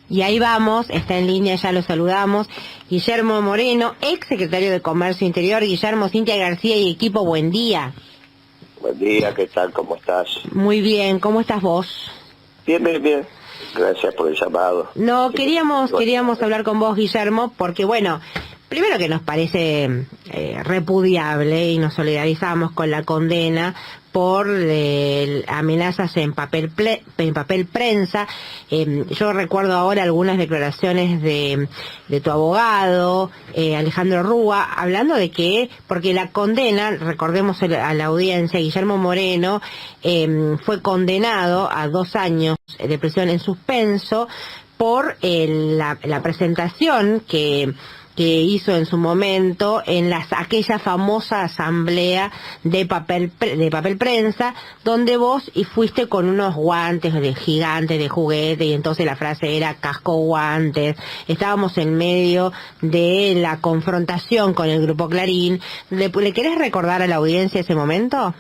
Y ahí vamos, está en línea, ya lo saludamos, Guillermo Moreno, ex secretario de Comercio Interior. Guillermo, Cintia García y equipo, buen día. Buen día, ¿qué tal? ¿Cómo estás? Muy bien, ¿cómo estás vos? Bien, bien, bien. Gracias por el llamado. No, queríamos hablar con vos, Guillermo, porque bueno, primero que nos parece repudiable y nos solidarizamos con la condena por amenazas en papel prensa. Yo recuerdo ahora algunas declaraciones de tu abogado, Alejandro Rúa, hablando de que, porque la condena, recordemos a la audiencia, Guillermo Moreno fue condenado a 2 años de prisión en suspenso por la presentación que hizo en su momento en aquella famosa asamblea de papel prensa, donde vos fuiste con unos guantes de gigantes de juguete, y entonces la frase era casco guantes. Estábamos en medio de la confrontación con el Grupo Clarín. ¿Le querés recordar a la audiencia ese momento?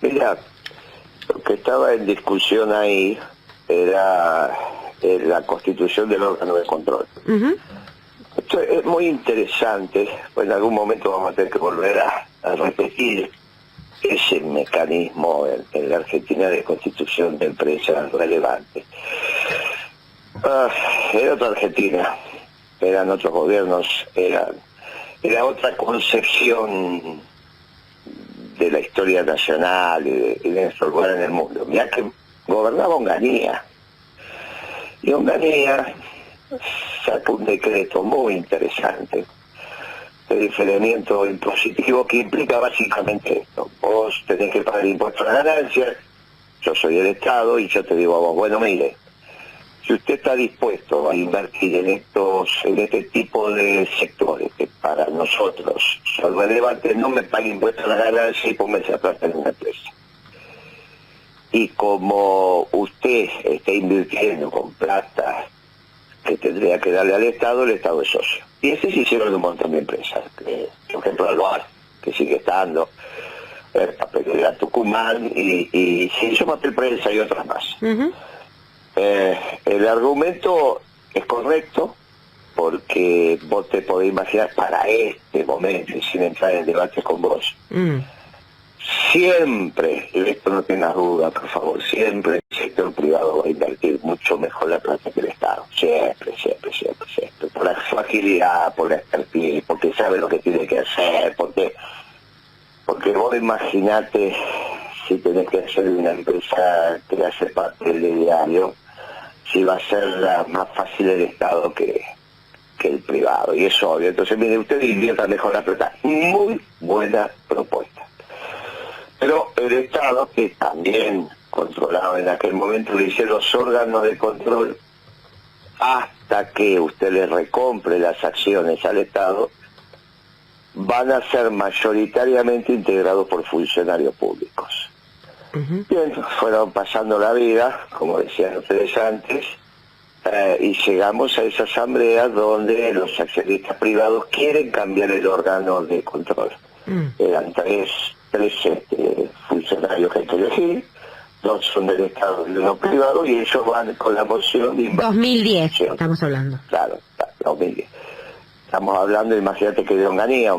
Mira, lo que estaba en discusión ahí era la constitución del órgano de control. Esto es muy interesante, pues en algún momento vamos a tener que volver a repetir ese mecanismo en la Argentina de constitución de empresas relevantes. Era otra Argentina, eran otros gobiernos, era otra concepción de la historia nacional y de nuestro lugar en el mundo. Mirá que gobernaba Onganía, y Onganía sacó un decreto muy interesante de diferimiento impositivo que implica básicamente esto: vos tenés que pagar impuestos a la ganancia, yo soy el Estado y yo te digo a vos, bueno, mire, si usted está dispuesto a invertir en este tipo de sectores que para nosotros son relevantes, no me pague impuestos a la ganancia y póngase a plata en una empresa. Y como usted está invirtiendo con plata que tendría que darle al Estado, el Estado es socio. Y ese se hicieron en un montón de empresas, por ejemplo Alvar, que sigue estando, Papelera Tucumán, y se hizo Papel Prensa y otras más. El argumento es correcto, porque vos te podés imaginar para este momento, y sin entrar en debate con vos, siempre, y esto no tengas duda, por favor, siempre el sector privado va a invertir mucho mejor la plata que el Estado. Siempre. Por la agilidad, por la expertise, porque sabe lo que tiene que hacer, porque vos imaginate si tenés que hacer una empresa que hace papel de diario, si va a ser la más fácil el Estado que el privado, y es obvio. Entonces, mire, usted invierta mejor la plata. Muy buena propuesta. Pero el Estado, que también controlaba en aquel momento, dice: los órganos de control, hasta que usted le recompre las acciones al Estado, van a ser mayoritariamente integrados por funcionarios públicos. Bien, fueron pasando la vida, como decían ustedes antes, y llegamos a esa asamblea donde los accionistas privados quieren cambiar el órgano de control. Eran tres funcionarios que hay que elegir, 2 son del Estado y 1 privado, y ellos van con la moción de 2010 estamos hablando. Claro, 2010. Estamos hablando, imagínate que de Onganía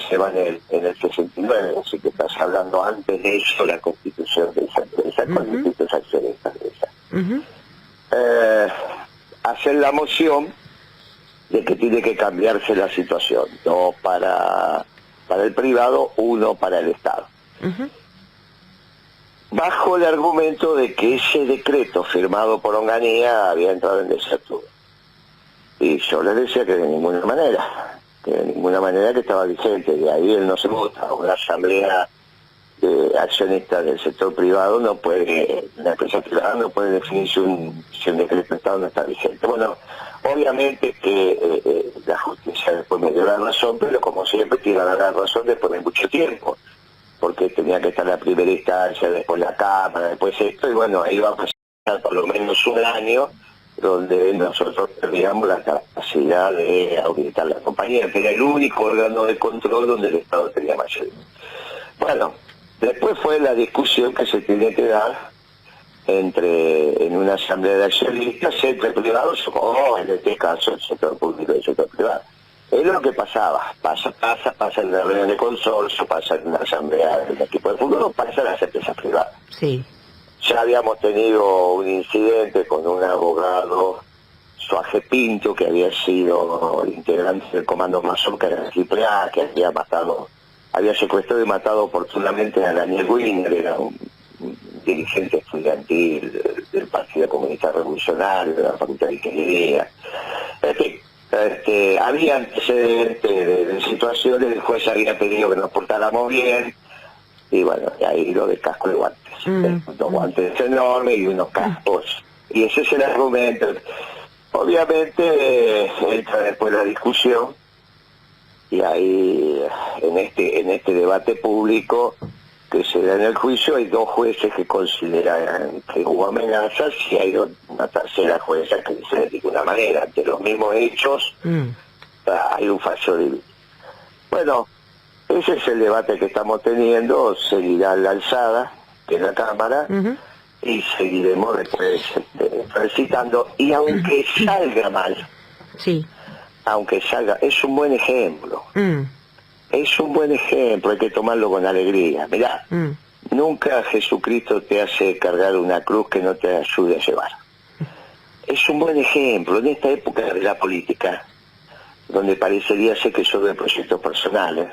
se va en el 69, así que estás hablando antes de eso, la constitución de esa empresa, con distintos accionistas de esa. Hacer la moción de que tiene que cambiarse la situación, 2 para el privado, 1 para el Estado. Bajo el argumento de que ese decreto firmado por Onganía había entrado en desacuerdo. Y yo les decía que de ninguna manera que estaba vigente. De ahí él no se vota. Una asamblea de accionistas del sector privado no puede, una empresa privada no puede definir si un decreto de Estado no está vigente. Bueno, obviamente que la justicia después me dio la razón, pero como siempre tiene la razón después de mucho tiempo, porque tenía que estar la primera instancia, después la Cámara, después esto, y bueno, ahí va a pasar por lo menos 1 año, donde nosotros teníamos la capacidad de auditar la compañía, que era el único órgano de control donde el Estado tenía mayoría. Bueno, después fue la discusión que se tenía que dar en una asamblea de accionistas entre privados o en este caso el sector público y el sector privado. Es lo que pasaba, pasa en la reunión de consorcio, pasa en una asamblea del equipo de fútbol, pasa en las empresas privadas. Sí. Ya habíamos tenido un incidente con un abogado, Suaje Pinto, que había sido integrante del Comando Mazorca de la AAA, que había secuestrado y matado oportunamente a Daniel Wiener, era un dirigente estudiantil del Partido Comunista Revolucionario, de la Facultad de Ingeniería. En fin, había antecedentes de situaciones, el juez había pedido que nos portáramos bien, y bueno, y ahí lo de casco y guantes. Unos guantes enormes y unos cascos. Y ese es el argumento. Obviamente entra después la discusión, y ahí en este debate público que se da en el juicio hay dos jueces que consideran que hubo amenazas y hay una tercera jueza que dice de ninguna manera, ante los mismos hechos hay un fallo de... Bueno, ese es el debate que estamos teniendo, seguirá la alzada de la Cámara y seguiremos después recitando, y aunque salga mal, aunque salga, es un buen ejemplo. Es un buen ejemplo, hay que tomarlo con alegría. Mirá, nunca Jesucristo te hace cargar una cruz que no te ayude a llevar. Es un buen ejemplo en esta época de la política, donde parecería ser que son de proyectos personales,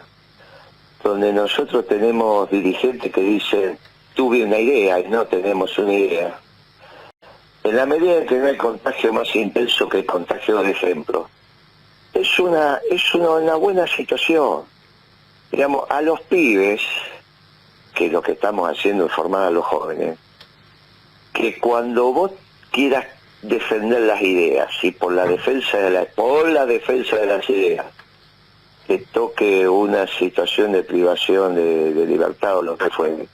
donde nosotros tenemos dirigentes que dicen, tuve una idea y no tenemos una idea. En la medida en que no hay contagio más intenso que el contagio de ejemplo, es una buena situación. Digamos, a los pibes, que es lo que estamos haciendo es formar a los jóvenes, que cuando vos quieras defender las ideas y por la defensa de las ideas te toque una situación de privación de libertad o lo que fuere,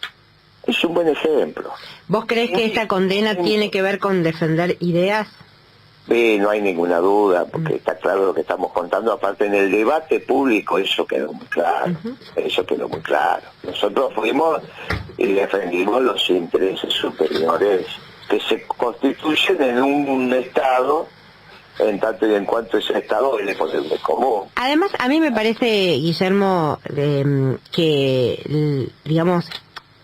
es un buen ejemplo. ¿Vos creés que esta condena tiene que ver con defender ideas? No hay ninguna duda, porque está claro lo que estamos contando. Aparte, en el debate público eso quedó muy claro. Eso quedó muy claro. Nosotros fuimos y defendimos los intereses superiores que se constituyen en un Estado, en tanto y en cuanto ese Estado es el poder común. Además, a mí me parece, Guillermo, que, digamos,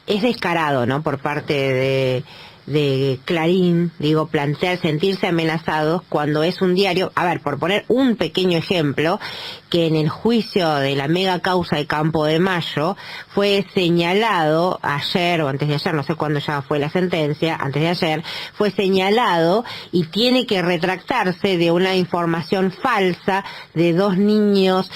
es descarado, ¿no?, por parte de Clarín, digo, sentirse amenazados cuando es un diario. A ver, por poner un pequeño ejemplo, que en el juicio de la mega causa de Campo de Mayo fue señalado ayer o antes de ayer, no sé cuándo ya fue la sentencia, antes de ayer, fue señalado y tiene que retractarse de una información falsa de dos niños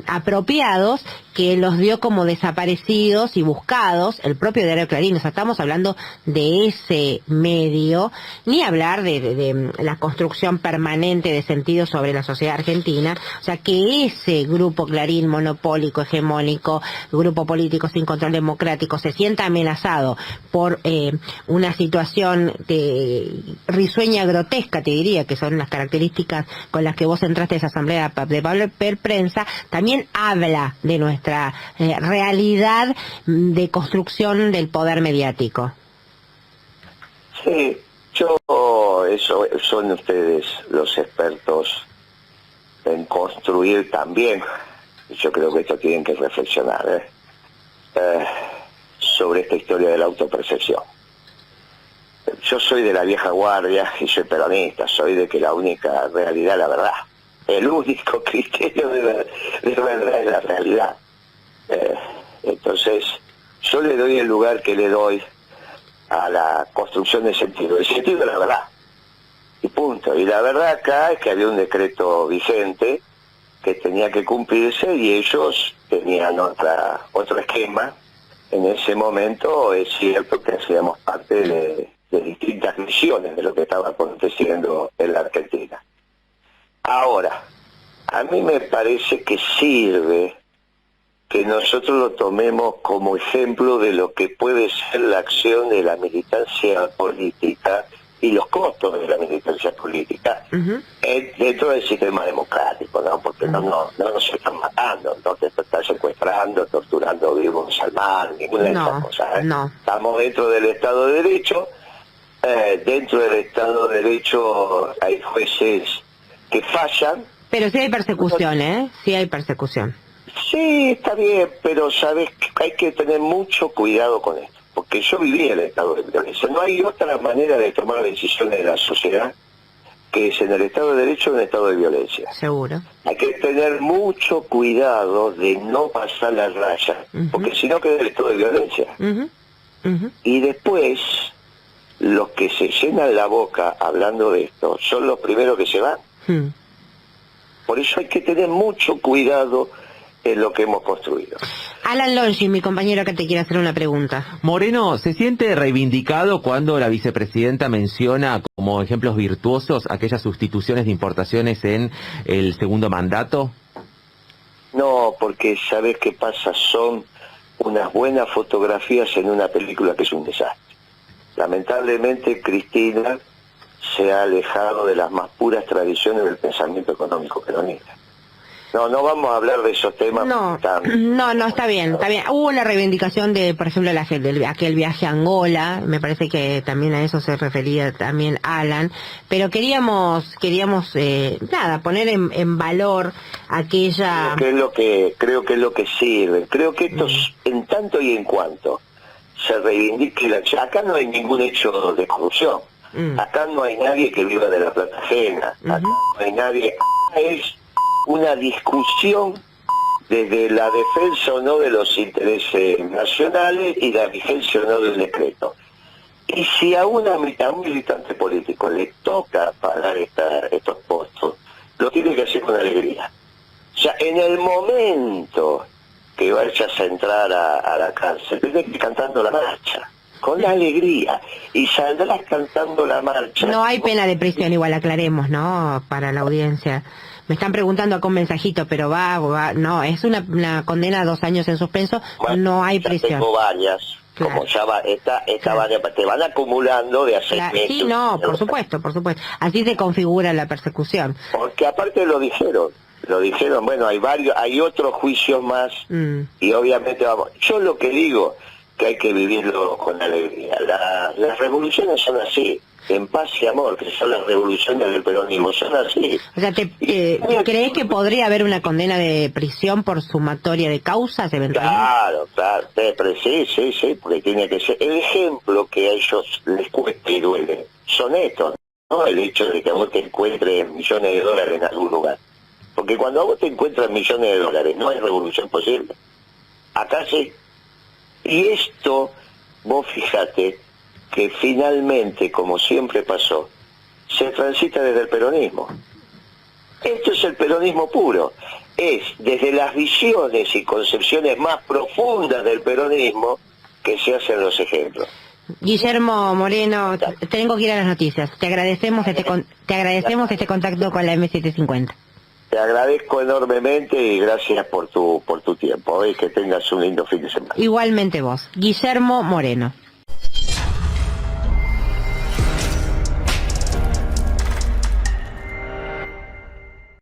apropiados que los dio como desaparecidos y buscados, el propio diario Clarín. O sea, estamos hablando de ese medio, ni hablar de la construcción permanente de sentido sobre la sociedad argentina. O sea, que ese grupo Clarín monopólico, hegemónico, grupo político sin control democrático, se sienta amenazado por una situación risueña, grotesca, te diría, que son las características con las que vos entraste a esa asamblea de Pablo Prensa, también habla de nuestra realidad de construcción del poder mediático. Sí, eso son ustedes los expertos en construir también. Yo creo que esto tienen que reflexionar sobre esta historia de la autopercepción. Yo soy de la vieja guardia y soy peronista, soy de que la única realidad es la verdad. El único criterio de verdad es la realidad. Entonces, yo le doy el lugar que le doy a la construcción del sentido. El sentido de la verdad. Y punto. Y la verdad acá es que había un decreto vigente que tenía que cumplirse y ellos tenían otro esquema. En ese momento es cierto que hacíamos parte de distintas visiones de lo que estaba aconteciendo en la Argentina. Ahora, a mí me parece que sirve que nosotros lo tomemos como ejemplo de lo que puede ser la acción de la militancia política y los costos de la militancia política dentro del sistema democrático, ¿no? Porque no nos están matando, no te están secuestrando, torturando vivos al mar, ninguna de esas cosas. Estamos dentro del Estado de Derecho Dentro del Estado de Derecho hay jueces que fallan. Pero sí hay persecución, ¿eh? Sí hay persecución. Sí, está bien, pero sabes que hay que tener mucho cuidado con esto, porque yo viví el estado de violencia. No hay otra manera de tomar decisiones en la sociedad que es en el Estado de Derecho o en el estado de violencia. Seguro. Hay que tener mucho cuidado de no pasar la raya, porque si no queda el estado de violencia. Y después, los que se llenan la boca hablando de esto son los primeros que se van. Por eso hay que tener mucho cuidado en lo que hemos construido. Alan Longi, mi compañero, que te quiere hacer una pregunta. Moreno, ¿se siente reivindicado cuando la vicepresidenta menciona como ejemplos virtuosos aquellas sustituciones de importaciones en el segundo mandato? No, porque ¿sabes qué pasa? Son unas buenas fotografías en una película que es un desastre. Lamentablemente Cristina se ha alejado de las más puras tradiciones del pensamiento económico peronista. No vamos a hablar de esos temas. No, está bien, está bien. Hubo una reivindicación de, por ejemplo, aquel viaje a Angola, me parece que también a eso se refería también Alan, pero queríamos poner en valor aquella... Creo que es lo que sirve. Creo que esto, en tanto y en cuanto se reivindique acá no hay ningún hecho de corrupción. Acá no hay nadie que viva de la plata ajena. Acá no hay nadie... Es una discusión desde la defensa o no de los intereses nacionales y la vigencia o no del decreto. Y si a un militante político le toca pagar estos costos, lo tiene que hacer con alegría. O sea, en el momento que vayas a entrar a la cárcel, tienes que ir cantando la marcha, con alegría, y saldrás cantando la marcha. No hay pena de prisión, igual aclaremos, ¿no? Para la audiencia. Me están preguntando acá un mensajito, pero no, es una condena a 2 años en suspenso, bueno, no hay prisión. Tengo varias, claro. Como ya va, esta varias, te van acumulando de hacer meses. Sí, no, por supuesto. Así se configura la persecución. Porque aparte lo dijeron, bueno, hay otros juicios más, y obviamente yo lo que digo, que hay que vivirlo con alegría. Las revoluciones son así. En paz y amor, que son las revoluciones del peronismo, son así. O sea, ¿crees que podría haber una condena de prisión por sumatoria de causas eventualmente? Claro, sí, porque tiene que ser. El ejemplo que a ellos les cuesta y duele son estos, ¿no? El hecho de que a vos te encuentres millones de dólares en algún lugar. Porque cuando a vos te encuentras millones de dólares, no hay revolución posible. Acá sí. Y esto, vos fíjate, que finalmente, como siempre pasó, se transita desde el peronismo. Esto es el peronismo puro. Es desde las visiones y concepciones más profundas del peronismo que se hacen los ejemplos. Guillermo Moreno, tengo que ir a las noticias. Te agradecemos este contacto con la M750. Te agradezco enormemente y gracias por tu tiempo. Que tengas un lindo fin de semana. Igualmente vos. Guillermo Moreno.